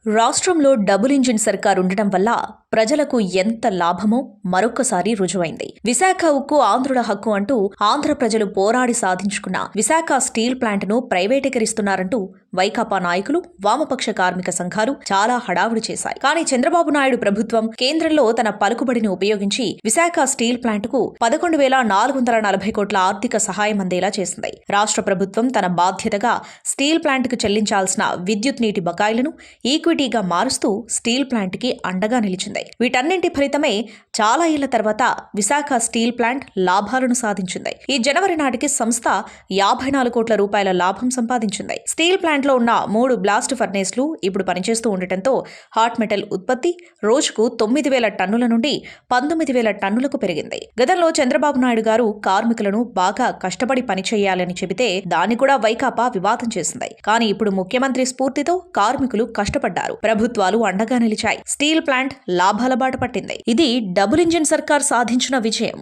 రాష్ట్రంలో double engine సర్కార్ ఉండటం వల్ల ప్రజలకు ఎంత లాభమో మరొక్కసారి రుజువైంది. విశాఖ ఉక్కు ఆంధ్రుల హక్కు అంటూ ఆంధ్ర ప్రజలు పోరాడి సాధించుకున్న విశాఖ స్టీల్ ప్లాంట్ ను ప్రైవేటీకరిస్తున్నారంటూ వైకాపా నాయకులు, వామపక్ష కార్మిక సంఘాలు చాలా హడావుడి చేశాయి. కానీ చంద్రబాబు నాయుడు ప్రభుత్వం కేంద్రంలో తన పలుకుబడిని ఉపయోగించి విశాఖ స్టీల్ ప్లాంట్ కు 11,440 కోట్ల ఆర్థిక సహాయం అందేలా చేసింది. రాష్ట్ర ప్రభుత్వం తన బాధ్యతగా స్టీల్ ప్లాంట్ కు చెల్లించాల్సిన విద్యుత్ నీటి బకాయిలను ఈక్విటీగా మారుస్తూ స్టీల్ ప్లాంట్ కి అండగా నిలిచింది. వీటన్నింటి ఫలితమే చాలా ఏళ్ల తర్వాత విశాఖ స్టీల్ ప్లాంట్ లాభాలను సాధించింది. ఈ జనవరి నాటికి సంస్థ 54 కోట్ల రూపాయల లాభం సంపాదించింది. స్టీల్ ప్లాంట్ లో ఉన్న 3 బ్లాస్ట్ ఫర్నేస్లు ఇప్పుడు పనిచేస్తూ ఉండటంతో హాట్ మెటల్ ఉత్పత్తి రోజుకు 9,000 టన్నుల నుండి 19,000 టన్నులకు పెరిగింది. గతంలో చంద్రబాబు నాయుడు గారు కార్మికులను బాగా కష్టపడి పనిచేయాలని చెబితే దాన్ని కూడా వైకాపా వివాదం చేసింది. కానీ ఇప్పుడు ముఖ్యమంత్రి స్ఫూర్తితో కార్మికులు కష్టపడ్డారు. ప్రభుత్వాలు అండగా నిలిచాయి. స్టీల్ ప్లాంట్ లాభాల బాట పట్టింది. ఇది డబుల్ ఇంజిన్ సర్కార్ సాధించిన విజయం.